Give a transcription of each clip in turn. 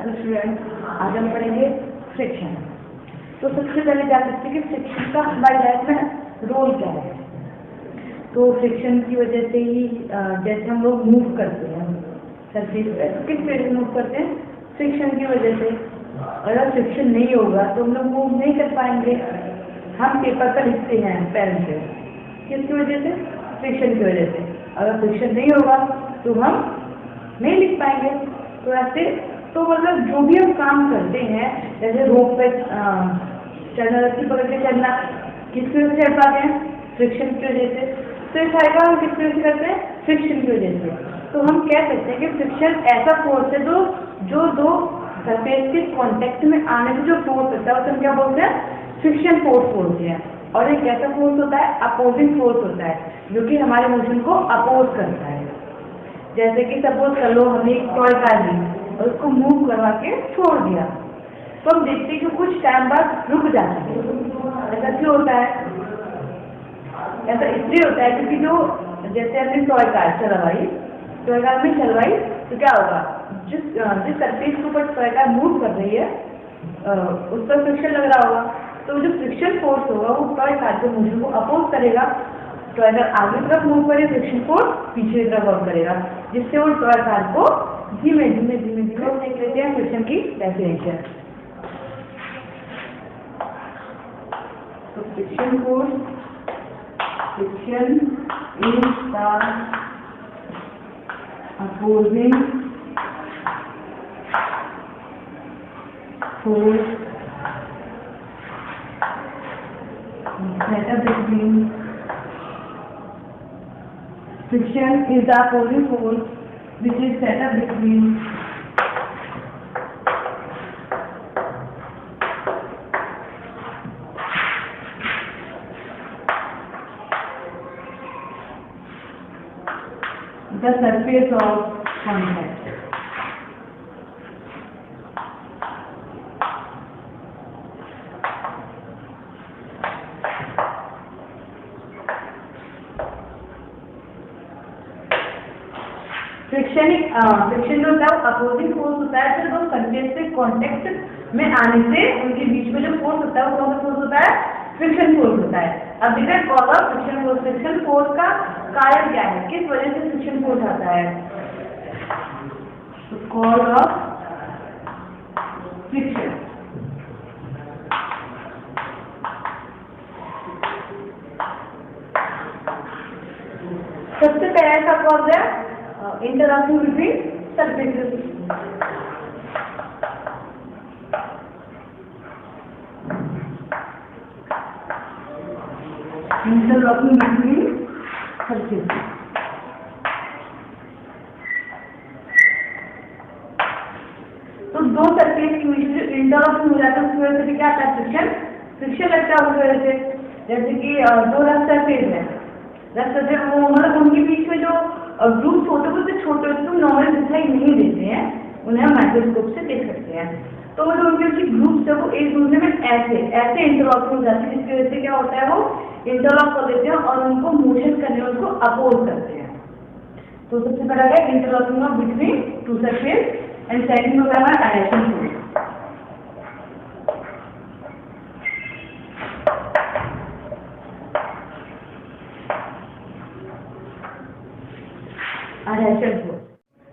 Hello student, आज हम पढ़ेंगे फ्रिक्शन। तो सबसे पहले जान सकते हैं कि फ्रिक्शन का हमारी लाइफ में रोल क्या है। तो फ्रिक्शन की वजह से ही जैसे हम लोग मूव करते हैं सरफेस पे, तो किस वजह से मूव करते हैं? फ्रिक्शन की वजह से। अगर फ्रिक्शन नहीं होगा तो हम लोग मूव नहीं कर पाएंगे। हम पेपर पर लिखते हैं पेन से, किसकी वजह से? फ्रिक्शन की वजह से। अगर फ्रिक्शन नहीं होगा तो हम नहीं लिख पाएंगे। तो ऐसे तो मतलब जो भी हम काम करते हैं, जैसे रोप पे चढ़ना, रस्सी पकड़ के चढ़ना, किसकी वजह से चढ़ पाते हैं? फ्रिक्शन की वजह से। तो इस आएगा हम किसकी वजह से करते हैं? फ्रिक्शन की वजह से। तो हम कह सकते हैं कि फ्रिक्शन ऐसा फोर्स है जो दो सरफेस के कांटेक्ट में आने से जो फोर्स होता है उसे हम क्या बोलते हैं? फ्रिक्शन फोर्स बोलते हैं। और एक ऐसा फोर्स होता है, अपोजिंग फोर्स होता है, जो कि हमारे मोशन को अपोज करता है। जैसे कि सपोज कर लो, हमने एक टॉय कार ली और उसको मूव करवा के छोड़ दिया, तो हम देखते हैं कि कुछ टाइम बाद रुक जाता है। ऐसा क्यों होता है? ऐसा इसलिए होता है क्योंकि जो जैसे हमने टॉय कार चलवाई, टॉय कार में चलवाई, तो क्या होगा? जिस सरफेस के ऊपर टॉय कार मूव कर रही है उस पर फ्रिक्शन लग रहा होगा। तो जो फ्रिक्शन फोर्स होगा वो टॉय कार के मोशन को अपोज करेगा। टॉय कार आगे तरफ मूव करे, फ्रिक्शन फोर्स पीछे तरफ वर्क करेगा, जिससे वो टॉय कार को धीमे धीमे देख लेते हैं फ्रिक्शन की डेफिनेशन। तो friction force, friction is the opposing force set up between friction is the opposing force which is set up between the surface of contact. Friction जो होता है वो अपोजिंग फोर्स होता है, फिर दो सरफेस से कांटेक्ट में आने से उनके बीच में जो फोर्स होता है वो कौन सा फोर्स होता है? फ्रिक्शन फोर्स होता है। अब देखिए cause of friction force. Friction force का कारण क्या है? किस वजह से फ्रिक्शन फोर्स आता है? कॉज ऑफ फ्रिक्शन, सबसे पहला का कॉज है interlocking between surfaces. Interlocking between surfaces. तो दो सरफेस के बीच में इंटरलॉकिंग हो जाता है, उसकी वजह से क्या आता है? फ्रिक्शन लगता है उसकी वजह से। जैसे कि दो रफ सरफेस है, रफ सरफेस वो मतलब उनके बीच में जो ग्रुप्स होते हैं वो छोटे होते हैं, नॉर्मल दिखाई नहीं देते हैं, उन्हें हम माइक्रोस्कोप से देख सकते हैं। तो जो उनके ग्रुप्स है वो एक दूसरे में ऐसे इंटरलॉक हो जाते हैं, जिसकी वजह से क्या होता है? वो इंटरलॉक कर देते हैं और उनको मोशन करने में उनको अपोज करते हैं। तो सबसे पहला है interlocking of between two surface and second होता है एडाहेशन फोर्स।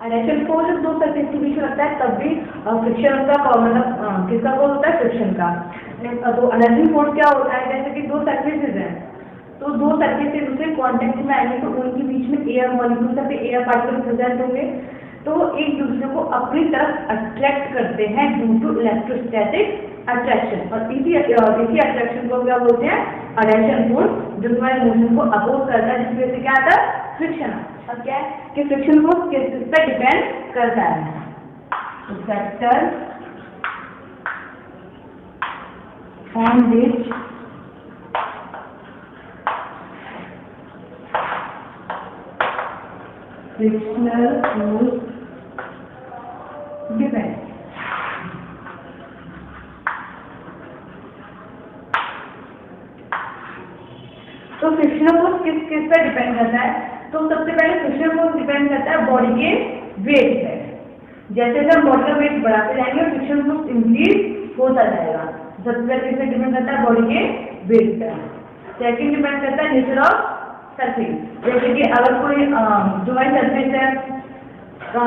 एडाहेशन फोर्स जब दो सरफेस के बीच में लगता है तब भी फ्रिक्शन का मतलब किसका कॉज होता है? फ्रिक्शन का। तो एडाहेशन फोर्स क्या होता है? जैसे कि दो सरफेसेस हैं, तो दो सरफेस से दूसरे कांटेक्ट में आएंगे तो उनके बीच में एयर मॉलिक्यूल्स या एयर पार्टिकल प्रेजेंट होंगे, तो एक दूसरे को अपनी तरफ अट्रैक्ट करते हैं ड्यू टू इलेक्ट्रोस्टैटिक अट्रैक्शन। और इसी अट्रैक्शन को क्या बोलते हैं? एडाहेशन फोर्स, जो तुम्हारे मोशन को अपोज करता है, जिसकी वजह से क्या आता है? फ्रिक्शन। अब क्या है कि फ्रिक्शन फोर्स किस पे डिपेंड करता है? Factor on which frictional force depend. तो फ्रिक्शनल फोर्स किस पे डिपेंड करता है? तो सबसे पहले फ्रिक्शन फोर्स डिपेंड करता है बॉडी के वेट पे। जैसे जैसे हम बॉडी का वेट बढ़ाते जाएंगे फ्रिक्शन फोर्स इंक्रीज होता जाएगा। सबसे पहले किससे डिपेंड करता है? बॉडी के वेट पर। सेकंड डिपेंड करता है नेचर ऑफ सरफेस। जैसे कि अगर कोई जो हमारी सरफेस है जो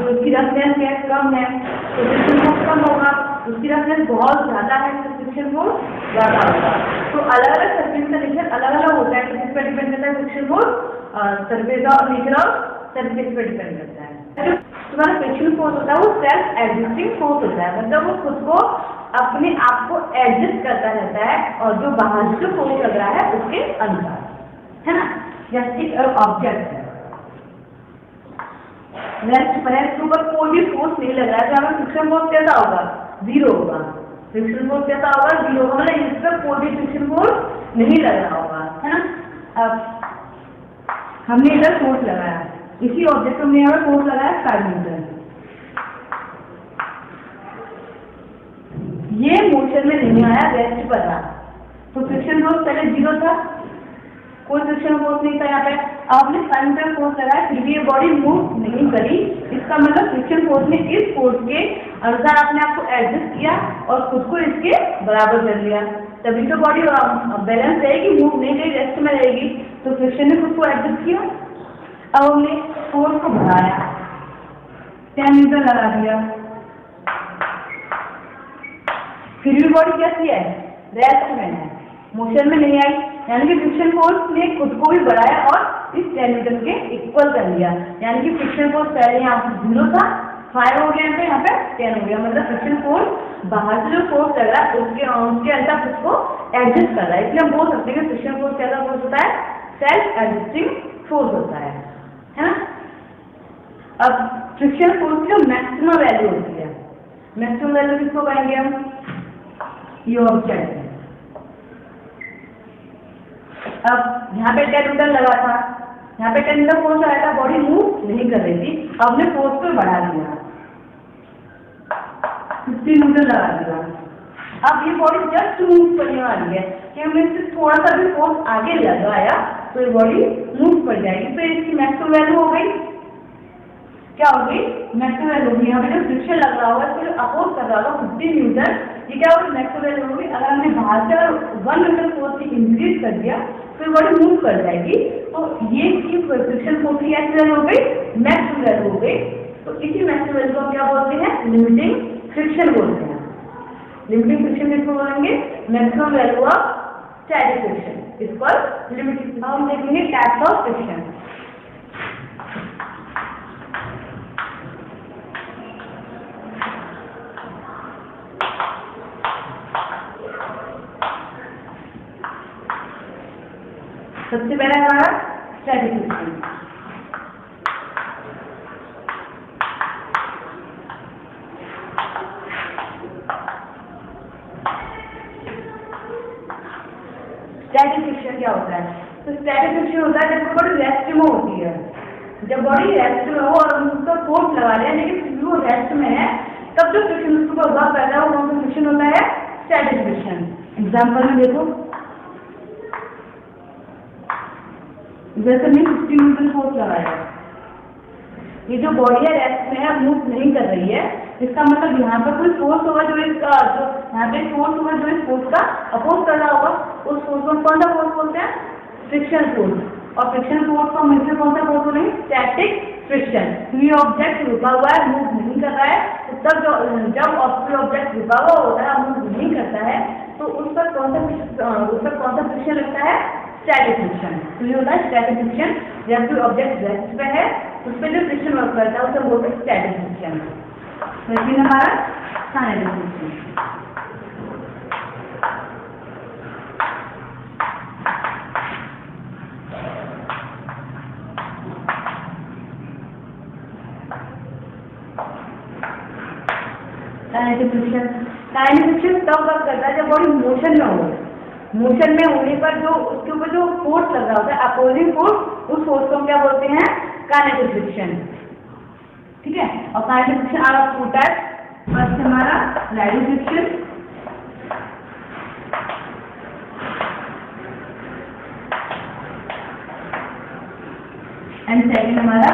उसकी रफनेस है कम है तो फ्रिक्शन फोर्स कम होगा, उसकी रफनेस बहुत ज्यादा है तो फ्रिक्शन फोर्स ज्यादा होगा। तो अलग अलग सरफेस का नेचर अलग अलग होता है, तो किस पर डिपेंड करता है? फ्रिक्शन फोर्स सरफेस और नेचर ऑफ सरफेस पर डिपेंड करता है। जो तुम्हारा फ्रिक्शन फोर्स होता है वो सेल्फ एडजस्टिंग फोर्स होता है, मतलब वो खुद को अपने आप को एडजस्ट करता रहता है और जो बाहर से फोर्स लग रहा है उसके अनुसार, है ना। जैसे एक ऑब्जेक्ट है, रेस्ट पर है, उसके ऊपर कोई भी फोर्स नहीं लग रहा है, तो हमें फ्रिक्शन फोर्स कैसा होगा? जीरो होगा। फ्रिक्शन फोर्स कैसा होगा? जीरो होगा, मतलब इस पर कोई भी फ्रिक्शन फोर्स नहीं लग रहा होगा, है ना। अब हमने इधर फोर्स लगाया, इसी ऑब्जेक्ट को हमने यहाँ पर फोर्स लगाया 5 न्यूटन, ये मोशन में नहीं आया, रेस्ट पर था, तो फ्रिक्शन फोर्स पहले जीरो था, कोई फ्रिक्शन फोर्स नहीं था यहाँ पे। आपने 5 न्यूटन फोर्स लगाया फिर भी ये बॉडी मूव नहीं करी, इसका मतलब फ्रिक्शन फोर्स ने इस फोर्स के अनुसार अपने आप को एडजस्ट किया और खुद को इसके बराबर कर लिया, तभी तो बॉडी बैलेंस रहेगी, मूव नहीं करी, रेस्ट में रहेगी। तो फ्रिक्शन ने खुद को एडजस्ट किया। अब हमने फोर्स को बढ़ाया, 10 न्यूटन लगा दिया, फिर भी बॉडी कैसी है? रेस्ट में है, मोशन में नहीं आई, यानी कि फ्रिक्शन फोर्स ने खुद को भी बढ़ाया और इस 10 न्यूटन के इक्वल कर लिया, यानी कि फ्रिक्शन फोर्स पहले यहाँ पे 0 था, 5 हो गया, तो यहाँ पे 10 हो गया, मतलब फ्रिक्शन फोर्स बाहर से जो फोर्स लग रहा है उसके अंदर खुद को एडजस्ट कर रहा है। इसलिए हम बोल सकते हैं कि फ्रिक्शन फोर्स कैसा फोर्स होता है? सेल्फ एडजस्टिंग फोर्स होता है ना। अब फ्रिक्शन फोर्स की जो मैक्सिमम वैल्यू होती है, मैक्सिमम वैल्यू किसको कहेंगे हम? ये ऑब्जेक्ट है। अब यहाँ पे 10 न्यूटन लगा था, यहाँ पे 10 न्यूटन फोर्स आया था, बॉडी मूव नहीं कर रही थी, अब हमने फोर्स को बढ़ा दिया, 50 न्यूटन लगा दिया। अब ये बॉडी जस्ट मूव करने वाली है कि हमने इससे थोड़ा सा भी फोर्स आगे लगाया तो ये बॉडी मूव कर जाएगी, तो इसकी मैक्सिमम वैल्यू हो गई, क्या होगी? मैक्सिमम वैल्यू होगी। यहाँ पे जो फ्रिक्शन लग रहा होगा इसको जो अपोज कर रहा होगा 50 न्यूटन, ये क्या होगी? मैक्सिमम वैल्यू होगी। अगर हमने बाहर से 1 न्यूटन फोर्स की इंक्रीज कर दिया तो ये बॉडी मूव कर जाएगी, तो ये फ्रिक्शन फोर्स की ऐसी वैल्यू हो गई, मैक्सिमम वैल्यू हो गई। तो इसी मैक्सिमम वैल्यू को क्या बोलते हैं? लिमिटिंग फ्रिक्शन बोलते हैं। लिमिटिंग फ्रिक्शन किसको बोलेंगे? Maximum value of static friction equal limiting. हम देखेंगे टाइप्स ऑफ फ्रिक्शन। सबसे पहले हमारा स्टैटिक फ्रिक्शन। स्टैटिक फ्रिक्शन क्या होता है? तो स्टैटिक फ्रिक्शन होता है जब बॉडी रेस्ट में होती है, जब बॉडी रेस्ट में हो और हम उसका फोर्स लगा रहे हैं लेकिन वो रेस्ट में है, तब जो फ्रिक्शन उसके ऊपर वर्क पैदा हो वो फ्रिक्शन होता है स्टैटिक फ्रिक्शन। एग्जाम्पल में देखो, जैसे मैं 50 न्यूटन फोर्स लगाया, ये जो बॉडी है रेस्ट में है, मूव नहीं कर रही है, इसका मतलब यहाँ पर कोई फोर्स होगा जो इसका जो यहाँ पे फोर्स होगा जो इस फोर्स का अपोज कर रहा होगा, उस फोर्स को कौन सा फोर्स बोलते हैं? Friction force. और फ्रिक्शन फोर्स को मिलकर कौन सा फोर्स बोलेंगे? Static friction. ये ऑब्जेक्ट रुका हुआ है, मूव नहीं कर रहा है, तो तब जब ऑब्जेक्ट रुका हुआ होता है, मूव नहीं करता है, तो उस पर कौन सा फ्रिक्शन लगता है? Static friction. तो ये होता है स्टैटिक फ्रिक्शन। जब कोई ऑब्जेक्ट रेस्ट पे है उस पर जो फ्रिक्शन वर्क करता है उसे बोलते हैं स्टैटिक फ्रिक्शन। लेकिन हमारा काइनेटिक फ्रिक्शन। काइनेटिक फ्रिक्शन तब वर्क करता है जब बॉडी मोशन में हो। मोशन में होने पर जो उसके ऊपर जो फोर्स लग रहा होता है, अपोजिंग फोर्स, उस फोर्स को क्या बोलते हैं? Kinetic friction. ठीक है। और kinetic friction are of 2 types. First हमारा राइडिंग फ्रिक्शन, एंड सेकंड हमारा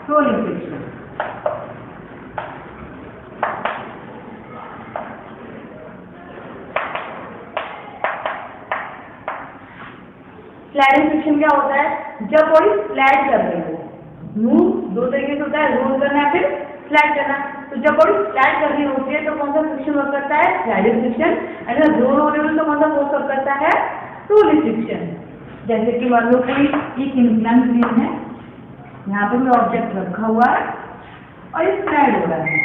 रोलिंग फ्रिक्शन। स्लाइडिंग फ्रिक्शन क्या होता है, जब बॉडी स्लाइड कर रही हो, मूव दो तरीके से होता है, रोल करना है फिर स्लाइड करना। तो जब बॉडी स्लाइड कर रही होती है तो कौन सा फ्रिक्शन वर्क करता है, स्लाइडिंग फ्रिक्शन। अगर रोल हो रही हो तो कौन सा फोर्स वर्क करता है, रोलिंग फ्रिक्शन। जैसे कि मान लो कोई एक इंक्लाइन प्लेन है, यहाँ पर कोई ऑब्जेक्ट रखा हुआ है और ये स्लाइड हो रहा है,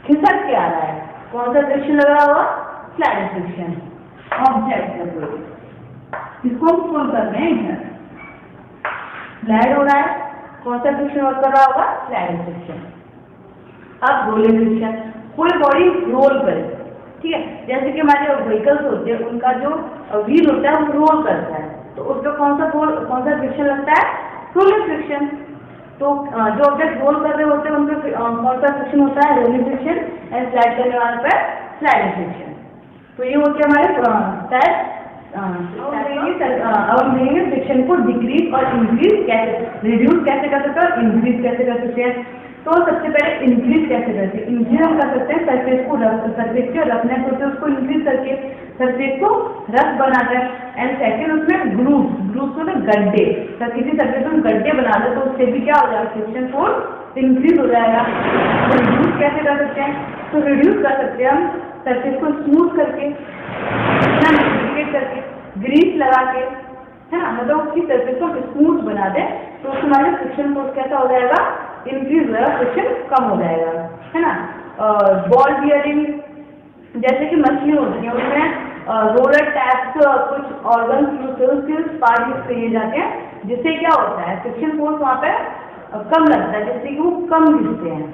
खिसक के आ रहा है, कौन सा फ्रिक्शन लग रहा होगा, स्लाइडिंग फ्रिक्शन। ऑब्जेक्ट है कोई, इसको हम पुल कर रहे हैं, इधर स्लाइड हो रहा है, कौन सा फ्रिक्शन वर्क कर रहा होगा, स्लाइडिंग फ्रिक्शन। अब रोलिंग फ्रिक्शन, कोई बॉडी रोल करे, ठीक है, जैसे कि हमारे व्हीकल्स होते हैं उनका जो व्हील होता है वो रोल करता है, तो उसका कौन सा फ्रिक्शन लगता है, रोलिंग फ्रिक्शन। तो जो ऑब्जेक्ट रोल कर रहे होते हैं उन पर कौन सा फ्रिक्शन होता है, रोलिंग फ्रिक्शन, एंड स्लाइड करने वाले पर स्लाइडिंग फ्रिक्शन। तो ये होते हैं हमारे अब हम देखेंगे फ्रिक्शन को डिक्रीज और इंक्रीज कैसे, रिड्यूस कैसे कर सकते हैं और इंक्रीज कैसे कर सकते हैं। तो सबसे पहले इंक्रीज कैसे करते हैं, इंक्रीज हम कर सकते हैं सरफेस को सरफेस के रफनेस होते हैं उसको इंक्रीज करके सरफेस को रफ बनाकर, एंड सेकेंड उसमें ग्रूव्स को गड्ढे, तो किसी सरफेस में गड्ढे बना दे तो उससे भी क्या हो जाएगा, फ्रिक्शन फोर्स इंक्रीज हो जाएगा। तो रिड्यूस कैसे कर सकते हैं, तो रिड्यूस कर सकते हैं हम सरफेस को स्मूथ करके, करके ग्रीस लगा के, है ना, मतलब उसकी सरफेस को स्मूथ बना दे तो उसमें हमारे फ्रिक्शन फोर्स कैसा हो जाएगा, इंक्रीज हो जाएगा, फ्रिक्शन कम हो जाएगा, है ना। बॉल बियरिंग जैसे कि मछली होती है उसमें रोलर टैप्स कुछ ऑर्गन पार्ट यूज किए जाते हैं, जिससे क्या होता है फ्रिक्शन फोर्स वहाँ पे कम लगता है, जिससे कि वो कम गिरते हैं,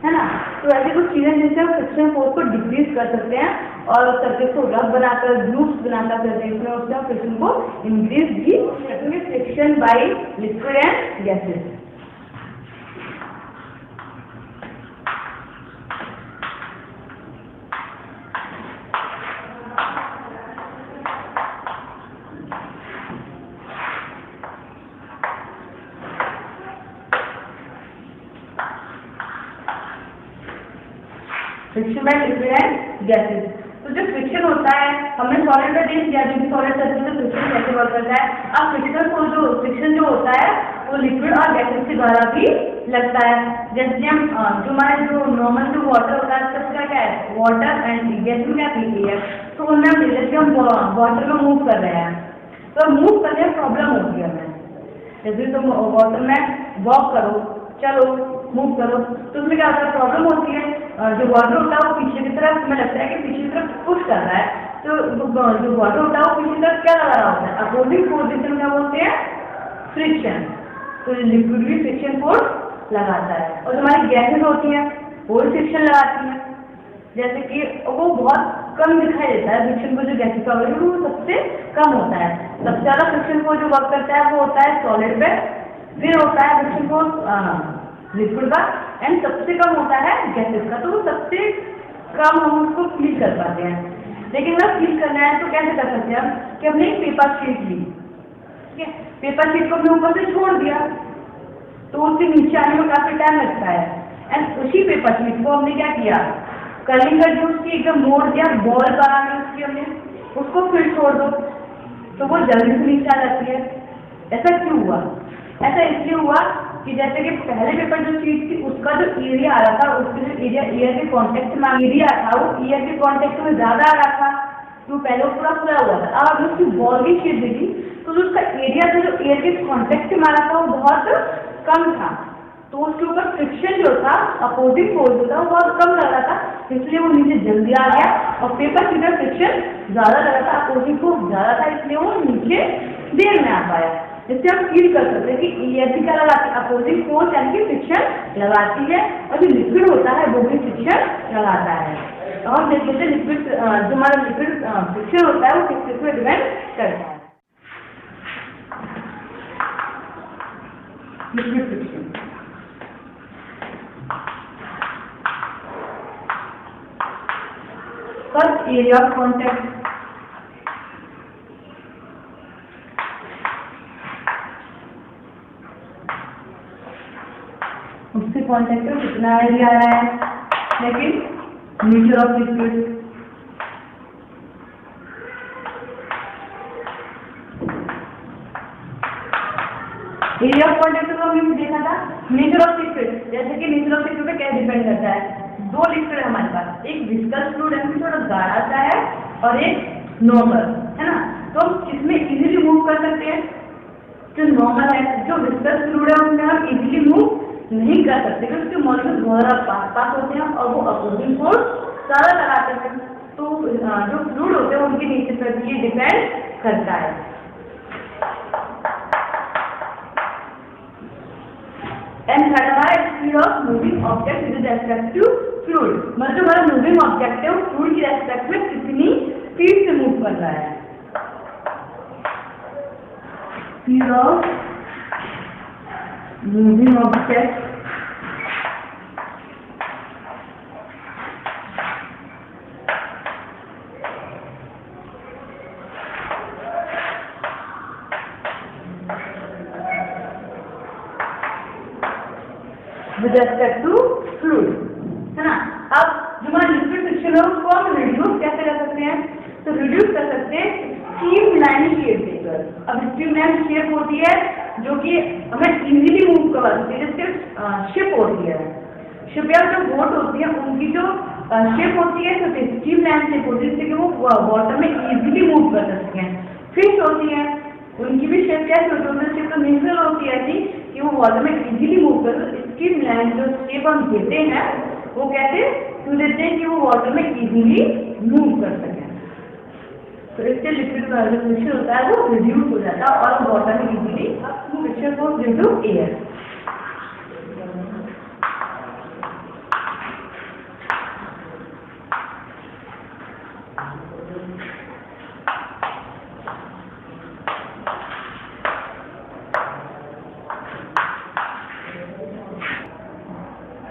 है ना। तो ऐसी कुछ चीजें जिनसे हम फ्रिक्शन फोर्स को डिक्रीज कर सकते हैं और सरफेस को रफ बनाकर ग्रूव्स बनाकर करते हैं, इसमें उससे फ्रिक्शन को इंक्रीज भी करेंगे। Friction by liquid and gases, friction by liquid and gases. तो जो फ्रिक्शन होता है हमने सॉलिड में देख दिया, जो सॉलिड सर्फेस में फ्रिक्शन कैसे वर्क करता है। अब फ्रिक्शन जो होता है वो लिक्विड और गैसेस के द्वारा भी लगता है। जैसे हम जो हमारे जो नॉर्मल जो वाटर होता है उसका क्या है, वाटर एंड गैस में क्या पीती है, तो उनमें हम जैसे हम वाटर में मूव कर रहे हैं तो मूव करने में प्रॉब्लम होती है हमें। जैसे तुम वाटर में वॉक करो, चलो मूव करो, तो उसमें क्या होता है, प्रॉब्लम होती है। जो वाटर होता है वो पीछे की तरफ, हमें लगता है कि पीछे की तरफ पुश कर रहा है, तो जो वाटर होता है वो पीछे की तरफ क्या लगा रहा होता है, अपोजिंग फोर्स, जिसे क्या बोलते हैं, फ्रिक्शन। तो लिक्विड भी फ्रिक्शन फोर्स लगाता है, और जो हमारी गैसेज होती हैं वो भी फ्रिक्शन लगाती हैं। जैसे कि वो बहुत कम दिखाई देता है फ्रिक्शन को, जो गैसेज का वो सबसे कम होता है। सबसे ज़्यादा फ्रिक्शन को जो वर्क करता है वो होता है सॉलिड पे, फिर होता है फ्रिक्शन फोर्स लिक्विड का, एंड सबसे कम होता है गैसेस का। तो वो सबसे कम हम उसको फील कर पाते हैं। लेकिन अगर फील करना है तो कैसे कर सकते हैं हम, कि हमने एक पेपर शीट ली, ठीक है, पेपर शीट को हमने ऊपर से छोड़ दिया तो उससे नीचे आने में काफी टाइम लगता है, एंड उसी पेपर शीट को हमने क्या किया, कर्लिंग कर दी, उसकी एकदम मोड़ दिया, बॉल बना दी उसकी हमने, उसको फिर छोड़ दो तो वो जल्दी से नीचे आ जाती है। ऐसा क्यों हुआ, ऐसा इसलिए हुआ कि जैसे कि पहले पेपर जो शीट थी उसका जो एरिया आ रहा था, उसके जो एरिया ईयर के कॉन्टेक्ट में एरिया था वो ईयर के कॉन्टेक्ट में ज्यादा आ रहा था, तो पहले वो पूरा खुला हुआ था। अब उसकी बॉल की शीट देखी तो जो उसका एरिया था जो एयर के कॉन्टेक्ट में आ रहा था वो बहुत कम था, तो उसके ऊपर फ्रिक्शन जो था, अपोजिंग फोर्स जो था वो बहुत कम लग रहा था, इसलिए वो नीचे जल्दी आ गया। और पेपर शीट में फ्रिक्शन ज्यादा लगा था, अपोजिंग फोर्स ज्यादा था, इसलिए वो नीचे देर में आ पाया। इससे हम फील कर सकते हैं कि ईयर भी क्या लगाती है, अपोजिंग फोर्स यानी कि फ्रिक्शन लगाती है, और जो लिक्विड होता है वो भी फ्रिक्शन लगाता है। तो हम देख लेते हैं लिक्विड, जो हमारा लिक्विड फ्रिक्शन होता है वो किस चीज पे डिपेंड करता है। Liquid friction, first area of contact, उसके कॉन्टेक्ट में कितना एरिया आ रहा है, लेकिन nature of liquid, area of contact तो हमने देखा था। नेचर ऑफ लिक्विड, जैसे कि नेचर ऑफ लिक्विड पे क्या डिपेंड करता है, दो लिक्विड है हमारे पास, एक विस्कस फ्लूइड है थोड़ा गाढ़ा सा है और एक नॉर्मल है ना। तो हम इसमें इजीली मूव कर सकते हैं। जो नॉर्मल है, जो विस्कस फ्लूइड है उसमें हम इजीली मूव नहीं कर सकते क्योंकि उसके मॉलिक्यूल्स बहुत ज़्यादा पास होते हैं और वो अपोजिंग फोर्स ज़्यादा लगाते हैं। तो जो फ्लूइड होते हैं उनके नेचर पर भी ये डिपेंड करता है। एंड थर्ड हमारा speed of moving object with respect to fluid, मतलब जो हमारा मूविंग ऑब्जेक्ट है वो फ्लूइड की रेस्पेक्ट में कितनी स्पीड से मूव कर रहा है। Speed of moving object with respect to fluid, है ना। अब जो हमारा लिक्विड फ्रिक्शन है उसको हम रिड्यूस कैसे कर सकते हैं, तो रिड्यूस कर सकते हैं स्ट्रीमलाइन शेप देकर। अब स्ट्रीमलाइन शेप होती है जो कि हमें इजीली मूव करवा सकती है, जैसे शिप होती है, शिप या जो बोट होती है उनकी जो शेप होती है तो स्ट्रीमलाइन शेप होती है जिससे कि वो वाटर में इजीली मूव कर सकते हैं। फिश होती है उनकी भी शेप कैसे होती है, शेप तो नेचुरल होती है ऐसी कि वो वाटर में इजीली मूव कर, स्ट्रीमलाइन जो शेप हम देते हैं वो कैसे क्यों देते हैं कि वो वाटर में इजीली मूव कर सकें। तो इससे लिक्विड का जो फ्रिक्शन होता है वो रिड्यूस हो जाता है और वाटर में easily friction goes due to air.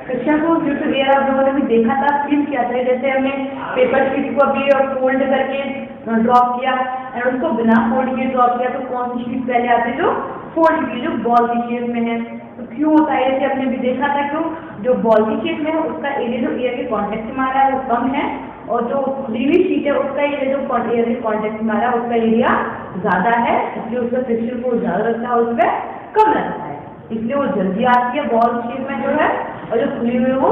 Friction को ड्यू टू एयर आप लोगों ने भी देखा था, फ्रीज किया था, जैसे हमने पेपर शीट को अभी फोल्ड करके ड्रॉप किया और उसको बिना फोल्ड किए ड्रॉप किया तो कौन सी शीट पहले आती है, जो फोल्ड की, जो बॉल की शेप में है। तो क्यों होता है, जैसे हमने भी देखा था क्यों, जो बॉल की शेप में है उसका एरिया जो एयर के कॉन्टेक्ट में आ रहा है वो कम है और जो खुली हुई शीट है उसका एरिया जो एयर के कॉन्टेक्ट में आ रहा है उसका एरिया ज़्यादा है, इसलिए उसका फ्रिक्शन फोर्स ज़्यादा लगता है और उसमें कम लगता है, इसलिए वो जल्दी आती है बॉल शेप में जो है, और जो खुली हुई वो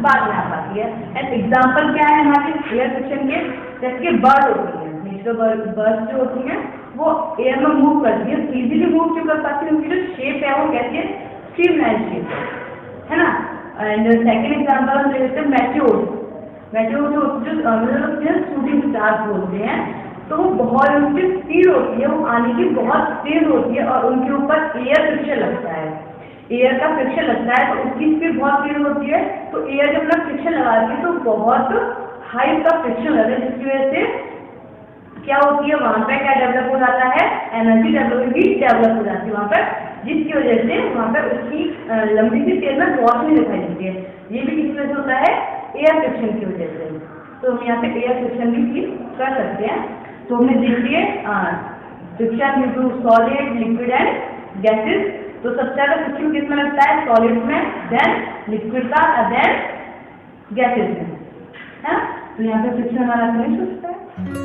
बाद में आ पाती है। एंड एग्जाम्पल क्या है हमारे एयर फ्रिक्शन के, जैसे कि बर्ड होती है, नेचुरल बर्ड जो होती है वो एयर में मूव करती है, इजीली मूव क्यों कर पाती है, उनकी जो शेप है वो कैसी है, स्ट्रीमलाइन शेप है ना। एंड सेकेंड एग्जाम्पल हम लेते हैं मेट्योर जो शूटिंग स्टार्स बोलते हैं, तो वो बहुत उनकी स्पीड होती है, वो आने की बहुत तेज होती है और उनके ऊपर एयर फ्रिक्शन लगता है, एयर का फ्रिक्शन लगता है तो उसकी स्पीड बहुत तेज होती है, तो एयर जब अपना फ्रिक्शन लगाती है तो बहुत हाई का फ्रिक्शन लगता है, जिसकी वजह से क्या होती है वहाँ पे क्या डेवलप हो जाता है, एनर्जी डेवलप हो जाती है वहाँ पर, जिसकी वजह से वहाँ पर उसकी लंबी सी तेज में रोशनी दिखाई देती है। ये भी किस वजह से होता है, एयर फ्रिक्शन की वजह से। तो हम यहाँ पे एयर फ्रिक्शन भी फील कर सकते हैं। तो हमें देखिए friction due to solid, liquid and gases. तो सबसे ज़्यादा फ्रिक्शन किस में लगता है, सॉलिड में, देन लिक्विड का, देन गैसेस में, है ना। तो यहाँ पे फ्रिक्शन हमारा फिनिश होता है।